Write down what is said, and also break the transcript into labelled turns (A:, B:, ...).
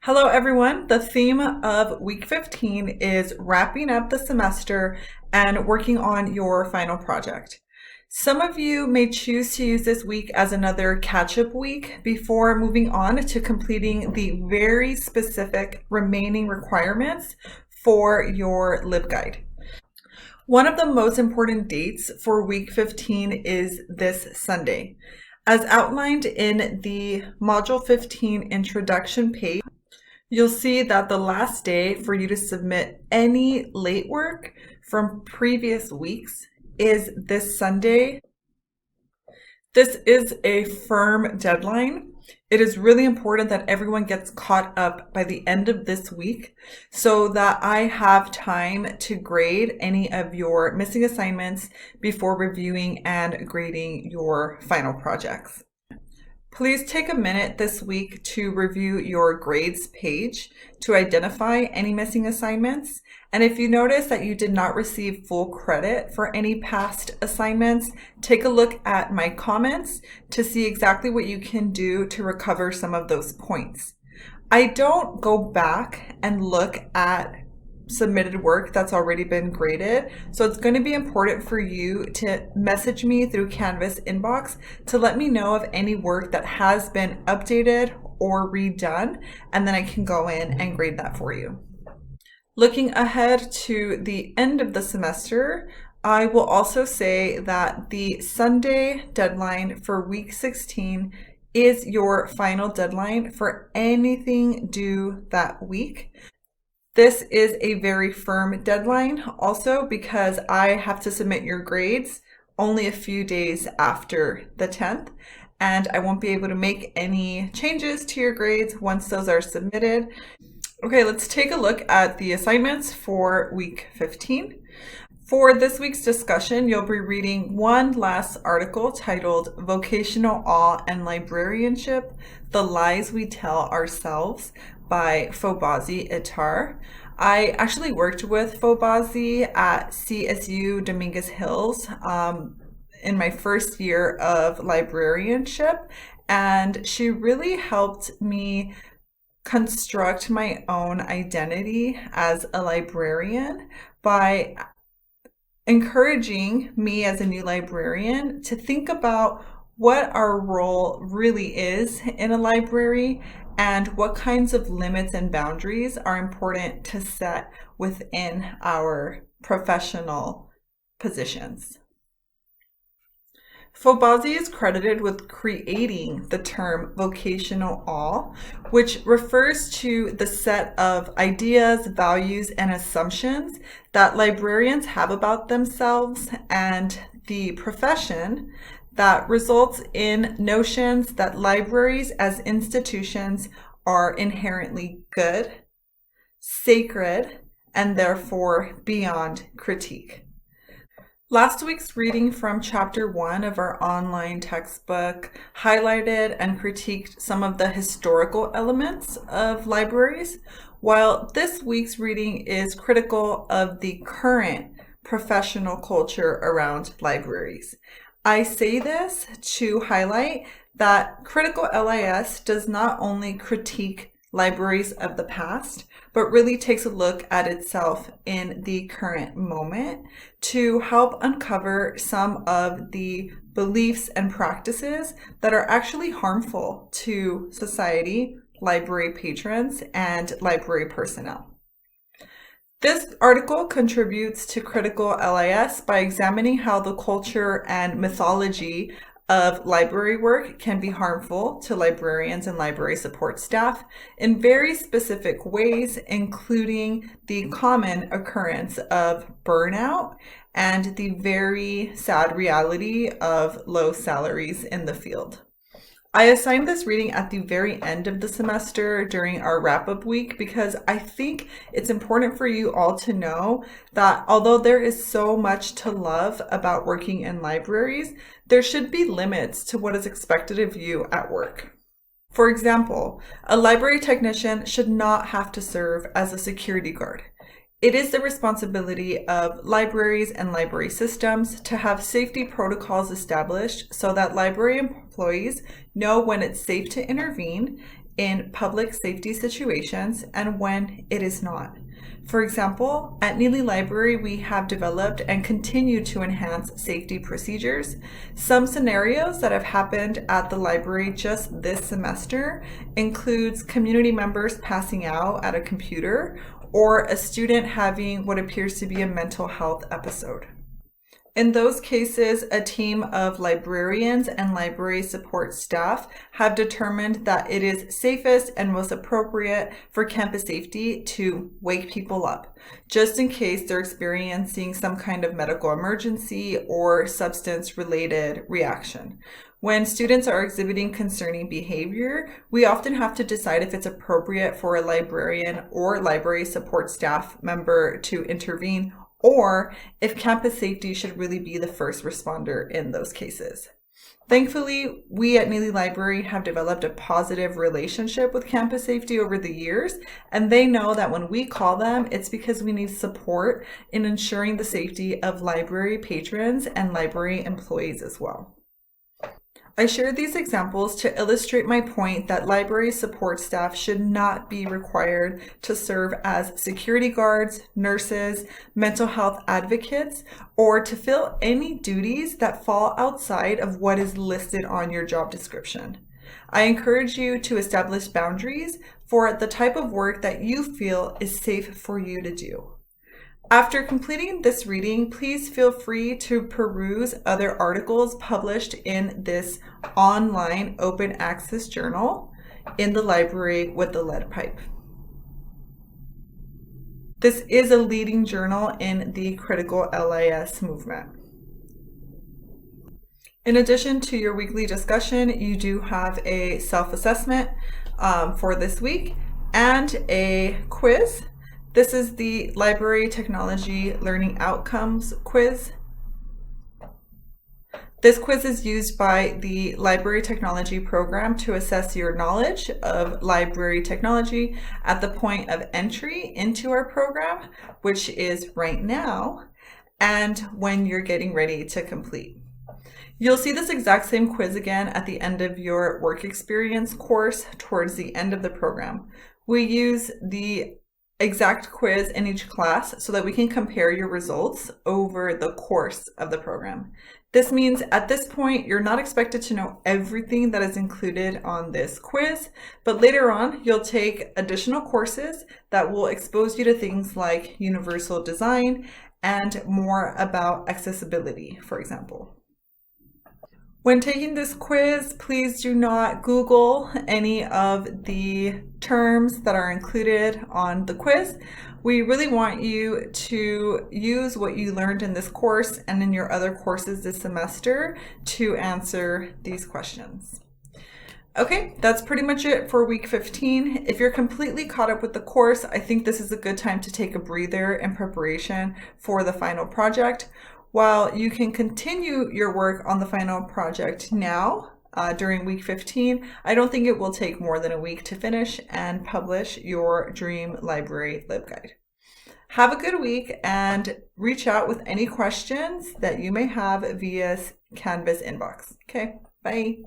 A: Hello everyone. The theme of week 15 is wrapping up the semester and working on your final project. Some of you may choose to use this week as another catch-up week before moving on to completing the very specific remaining requirements for your LibGuide. One of the most important dates for week 15 is this Sunday. As outlined in the Module 15 introduction page, you'll see that the last day for you to submit any late work from previous weeks is this Sunday. This is a firm deadline. It is really important that everyone gets caught up by the end of this week so that I have time to grade any of your missing assignments before reviewing and grading your final projects. Please take a minute this week to review your grades page to identify any missing assignments. And if you notice that you did not receive full credit for any past assignments, take a look at my comments to see exactly what you can do to recover some of those points. I don't go back and look at submitted work that's already been graded. So it's going to be important for you to message me through Canvas inbox to let me know of any work that has been updated or redone, and then I can go in and grade that for you. Looking ahead to the end of the semester, I will also say that the Sunday deadline for week 16 is your final deadline for anything due that week. This is a very firm deadline also because I have to submit your grades only a few days after the 10th, and I won't be able to make any changes to your grades once those are submitted. Okay, let's take a look at the assignments for week 15. For this week's discussion, you'll be reading one last article titled Vocational Awe and Librarianship, The Lies We Tell Ourselves by Fobazi Itar. I actually worked with Fobazi at CSU Dominguez Hills in my first year of librarianship, and she really helped me construct my own identity as a librarian by encouraging me as a new librarian to think about what our role really is in a library and what kinds of limits and boundaries are important to set within our professional positions. Fobazi is credited with creating the term vocational awe, which refers to the set of ideas, values, and assumptions that librarians have about themselves and the profession that results in notions that libraries as institutions are inherently good, sacred, and therefore beyond critique. Last week's reading from Chapter 1 of our online textbook highlighted and critiqued some of the historical elements of libraries, while this week's reading is critical of the current professional culture around libraries. I say this to highlight that critical LIS does not only critique libraries of the past, but really takes a look at itself in the current moment to help uncover some of the beliefs and practices that are actually harmful to society, library patrons, and library personnel. This article contributes to critical LIS by examining how the culture and mythology of library work can be harmful to librarians and library support staff in very specific ways, including the common occurrence of burnout and the very sad reality of low salaries in the field. I assigned this reading at the very end of the semester during our wrap-up week because I think it's important for you all to know that although there is so much to love about working in libraries, there should be limits to what is expected of you at work. For example, a library technician should not have to serve as a security guard. It is the responsibility of libraries and library systems to have safety protocols established so that library employees know when it's safe to intervene in public safety situations and when it is not. For example, at Neely Library, we have developed and continue to enhance safety procedures. Some scenarios that have happened at the library just this semester includes community members passing out at a computer or a student having what appears to be a mental health episode. In those cases, a team of librarians and library support staff have determined that it is safest and most appropriate for campus safety to wake people up, just in case they're experiencing some kind of medical emergency or substance-related reaction. When students are exhibiting concerning behavior, we often have to decide if it's appropriate for a librarian or library support staff member to intervene, or if campus safety should really be the first responder in those cases. Thankfully, we at Neely Library have developed a positive relationship with campus safety over the years, and they know that when we call them, it's because we need support in ensuring the safety of library patrons and library employees as well. I share these examples to illustrate my point that library support staff should not be required to serve as security guards, nurses, mental health advocates, or to fill any duties that fall outside of what is listed on your job description. I encourage you to establish boundaries for the type of work that you feel is safe for you to do. After completing this reading, please feel free to peruse other articles published in this online open access journal in the library with the lead pipe. This is a leading journal in the critical LIS movement. In addition to your weekly discussion, you do have a self-assessment for this week and a quiz. This is the Library Technology Learning Outcomes quiz. This quiz is used by the Library Technology program to assess your knowledge of library technology at the point of entry into our program, which is right now, and when you're getting ready to complete. You'll see this exact same quiz again at the end of your work experience course towards the end of the program. We use the exact quiz in each class so that we can compare your results over the course of the program. This means at this point, you're not expected to know everything that is included on this quiz, but later on, you'll take additional courses that will expose you to things like universal design and more about accessibility, for example. When taking this quiz, please do not Google any of the terms that are included on the quiz. We really want you to use what you learned in this course and in your other courses this semester to answer these questions. Okay, that's pretty much it for week 15. If you're completely caught up with the course, I think this is a good time to take a breather in preparation for the final project. While you can continue your work on the final project now during week 15, I don't think it will take more than a week to finish and publish your Dream Library LibGuide. Have a good week and reach out with any questions that you may have via Canvas inbox. Okay, bye.